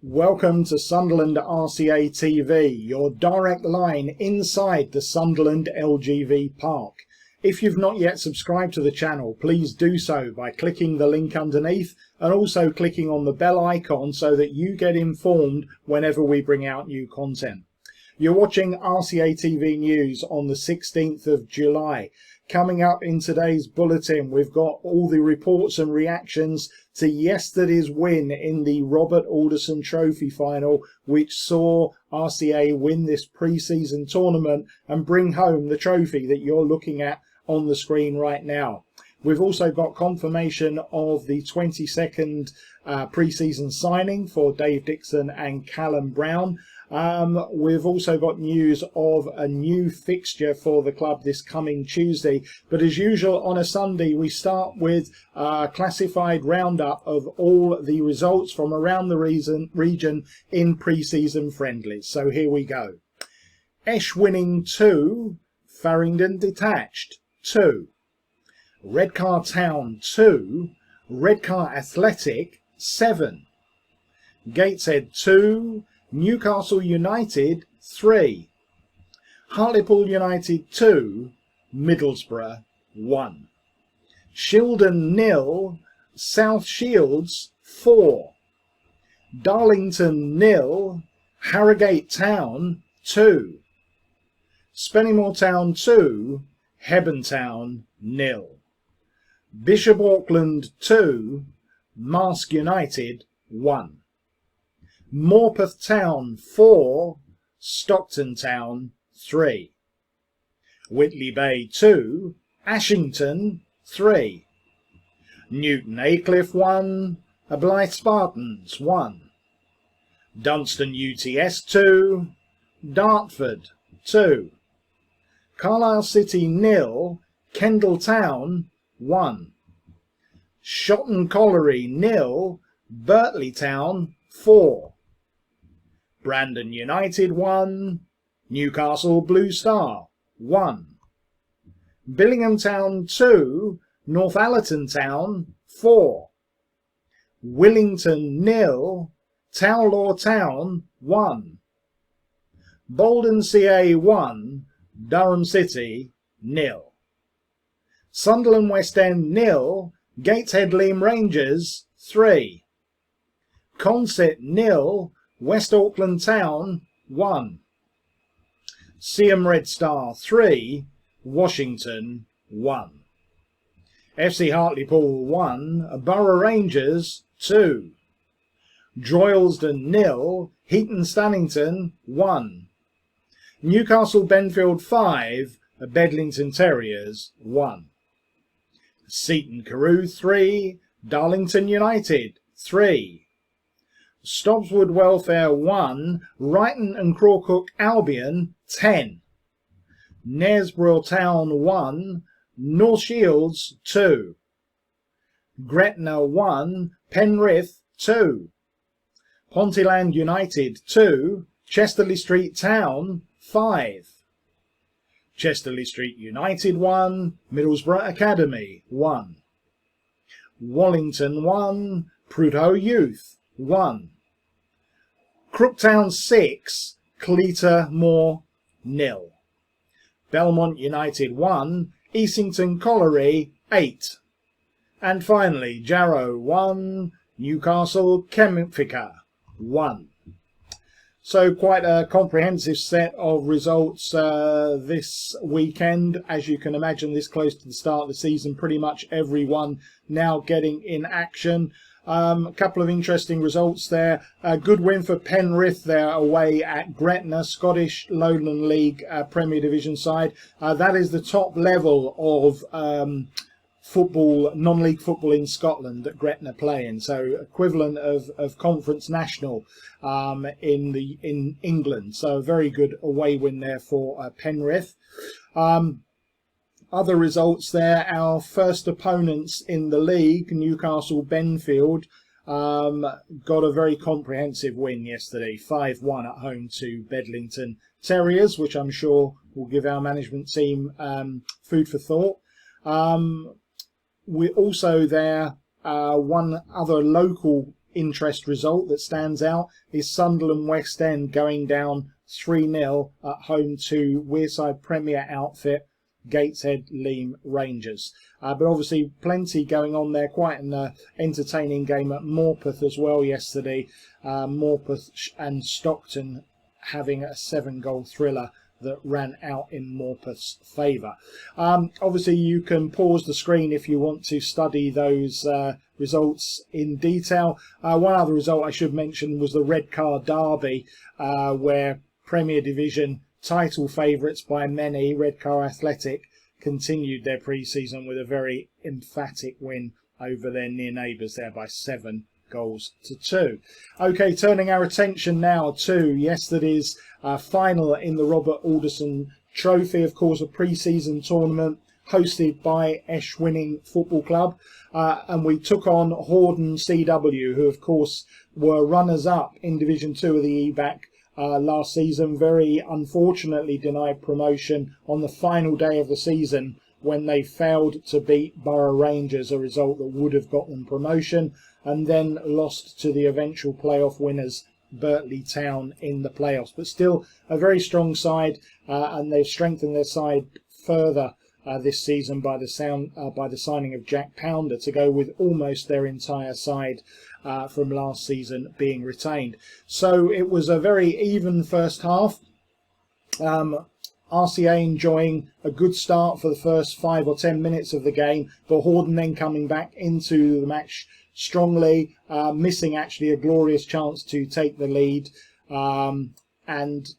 Welcome to Sunderland RCA TV, your direct line inside the Sunderland LGV Park. If you've not yet subscribed to the channel, please do so by clicking the link underneath and also clicking on the bell icon so that you get informed whenever we bring out new content. You're watching RCA TV News on the 16th of July. Coming up in today's bulletin, we've got all the reports and reactions to yesterday's win in the Robert Alderson Trophy final, which saw RCA win this pre-season tournament and bring home the trophy that you're looking at on the screen right now. We've also got confirmation of the 22nd pre-season signing for Dave Dixon and Callum Brown. We've also got news of a new fixture for the club this coming Tuesday. But as usual on a Sunday, we start with a classified roundup of all the results from around the region in pre-season friendlies. So here we go. Esh winning 2, Farringdon Detached 2. Redcar Town 2, Redcar Athletic 7. Gateshead 2, Newcastle United 3. Hartlepool United 2, Middlesbrough 1. Shildon 0, South Shields 4. Darlington 0, Harrogate Town 2. Spennymoor Town 2, Hebburn Town 0. Bishop Auckland 2, Marske United 1. Morpeth Town 4, Stockton Town 3. Whitley Bay 2, Ashington 3. Newton Aycliffe 1, Blythe Spartans 1. Dunstan UTS 2, Dartford 2. Carlisle City 0, Kendal Town 1. Shotton Colliery 0, Birtley Town 4. Brandon United 1, Newcastle Blue Star 1. Billingham Town 2, Northallerton Town 4. Willington 0, Towlaw Town 1. Bolden CA 1, Durham City 0. Sunderland West End 0, Gateshead Leam Rangers 3. Consett 0, West Auckland Town 1. Seaham Red Star 3, Washington 1. FC Hartlepool 1, Borough Rangers 2. Droylsden 0, Heaton Stannington 1. Newcastle Benfield 5, Bedlington Terriers 1. Seaton Carew 3, Darlington United 3. Stobswood Welfare 1, Brighton and Crawcook Albion 10. Knaresborough Town 1, North Shields 2. Gretna 1, Penrith 2. Pontyland United 2, Chesterley Street Town 5. Chesterley Street United 1, Middlesbrough Academy 1. Wallington 1, Prudhoe Youth 1. Crooktown 6, Cleator Moor 0. Belmont United 1, Easington Colliery 8. And finally Jarrow 1, Newcastle Kemfica 1. So quite a comprehensive set of results this weekend. As you can imagine, this close to the start of the season, pretty much everyone now getting in action. A couple of interesting results there. A good win for Penrith there away at Gretna, Scottish Lowland League Premier Division side. That is the top level of football, non-league football in Scotland that Gretna play in, so equivalent of Conference National in England. So a very good away win there for Penrith. Other results there, our first opponents in the league, Newcastle Benfield, got a very comprehensive win yesterday, 5-1 at home to Bedlington Terriers, which I'm sure will give our management team food for thought. We also there, one other local interest result that stands out is Sunderland West End going down 3-0 at home to Wearside Premier outfit Gateshead Leam Rangers. But obviously plenty going on there. Quite an entertaining game at Morpeth as well yesterday. Morpeth and Stockton having a 7-goal thriller that ran out in Morpeth's favour. Obviously you can pause the screen if you want to study those results in detail. One other result I should mention was the Redcar Derby, where Premier Division title favourites by many, Redcar Athletic, continued their pre-season with a very emphatic win over their near neighbours there by 7-2. Okay, turning our attention now to yesterday's final in the Robert Alderson Trophy, of course a pre-season tournament hosted by Eschwinning Football Club, and we took on Horden CW, who of course were runners-up in Division 2 of the EBAC last season, very unfortunately denied promotion on the final day of the season when they failed to beat Borough Rangers, a result that would have got them promotion, and then lost to the eventual playoff winners Birtley Town in the playoffs. But still a very strong side, and they've strengthened their side further this season by the signing of Jack Pounder to go with almost their entire side from last season being retained. So it was a very even first half. RCA enjoying a good start for the first 5 or 10 minutes of the game, but Horden then coming back into the match strongly, missing actually a glorious chance to take the lead, and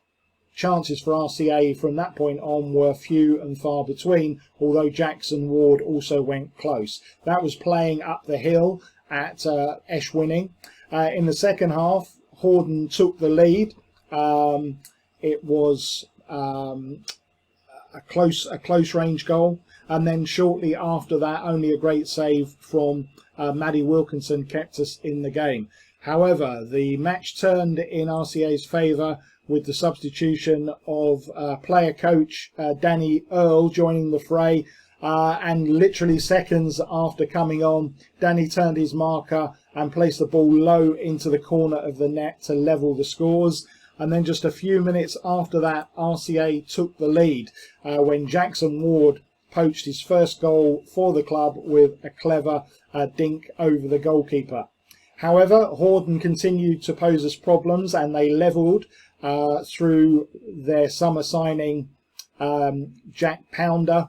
chances for RCA from that point on were few and far between, although Jackson Ward also went close. That was playing up the hill at Eschwinning. In the second half, Horden took the lead. It was a close range goal, and then shortly after that only a great save from Maddie Wilkinson kept us in the game. However, the match turned in RCA's favour with the substitution of player coach Danny Earl joining the fray, and literally seconds after coming on, Danny turned his marker and placed the ball low into the corner of the net to level the scores. And then just a few minutes after that, RCA took the lead when Jackson Ward poached his first goal for the club with a clever dink over the goalkeeper. However, Horden continued to pose us problems, and they levelled through their summer signing Jack Pounder,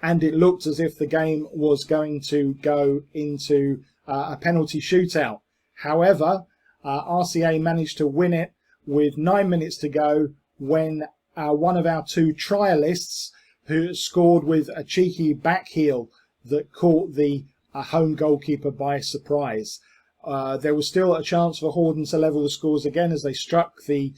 and it looked as if the game was going to go into a penalty shootout. However, RCA managed to win it with 9 minutes to go when one of our two trialists, who scored with a cheeky back heel that caught the home goalkeeper by surprise. There was still a chance for Horden to level the scores again as they struck the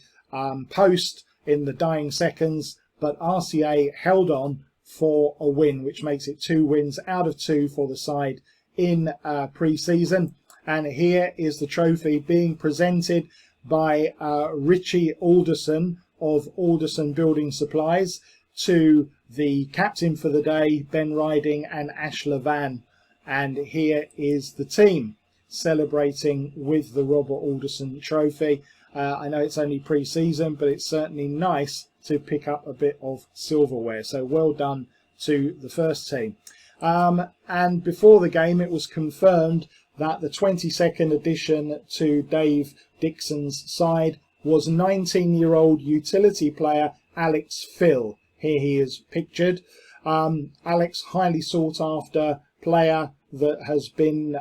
post in the dying seconds, but RCA held on for a win, which makes it 2 wins out of 2 for the side in pre-season. And here is the trophy being presented by Richie Alderson of Alderson Building Supplies to the captain for the day, Ben Riding and Ashla Van. And here is the team celebrating with the Robert Alderson trophy. I know it's only pre-season, but it's certainly nice to pick up a bit of silverware. So well done to the first team. And before the game, it was confirmed that the 22nd addition to Dave Dixon's side was 19-year-old utility player Alex Phil. Here he is pictured. Alex, highly sought after player that has been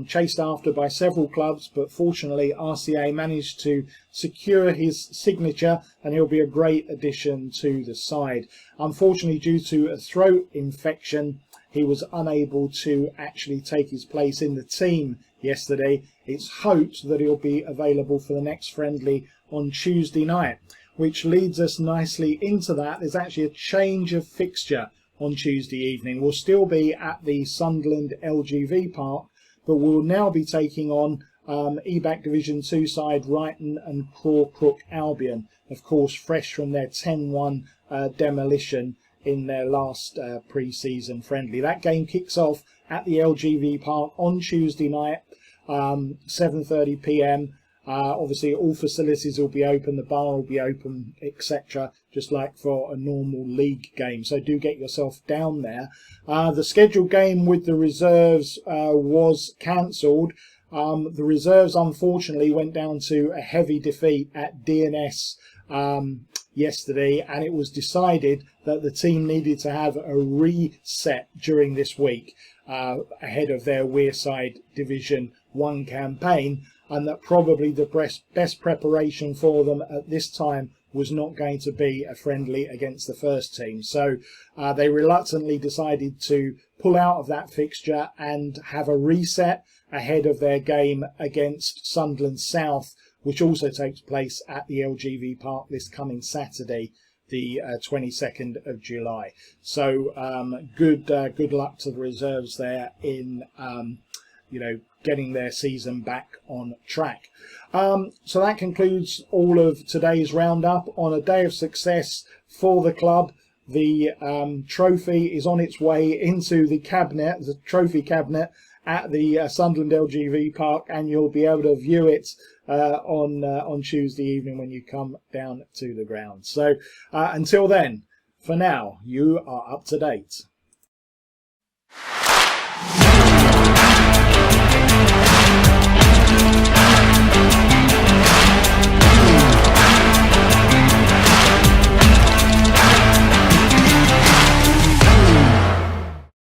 chased after by several clubs, but fortunately RCA managed to secure his signature, and he'll be a great addition to the side. Unfortunately, due to a throat infection, he was unable to actually take his place in the team yesterday. It's hoped that he'll be available for the next friendly on Tuesday night, which leads us nicely into that. There's actually a change of fixture on Tuesday evening. We'll still be at the Sunderland LGV Park, but we'll now be taking on EBAC Division 2 side Brighton and Crawcrook Albion, of course fresh from their 10-1 demolition in their last pre-season friendly. That game kicks off at the LGV Park on Tuesday night. 7:30 p.m. Obviously all facilities will be open, the bar will be open, etc., just like for a normal league game, so do get yourself down there. The scheduled game with the reserves was cancelled. The reserves unfortunately went down to a heavy defeat at DNS yesterday, and it was decided that the team needed to have a reset during this week ahead of their Wearside Division 1 campaign, and that probably the best preparation for them at this time was not going to be a friendly against the first team. So they reluctantly decided to pull out of that fixture and have a reset ahead of their game against Sunderland South, which also takes place at the LGV Park this coming Saturday, the 22nd of July. So good luck to the reserves there in getting their season back on track. So that concludes all of today's roundup on a day of success for the club. The trophy is on its way into the cabinet, the trophy cabinet at the Sunderland LGV Park, and you'll be able to view it on Tuesday evening when you come down to the ground. So until then, for now, you are up to date.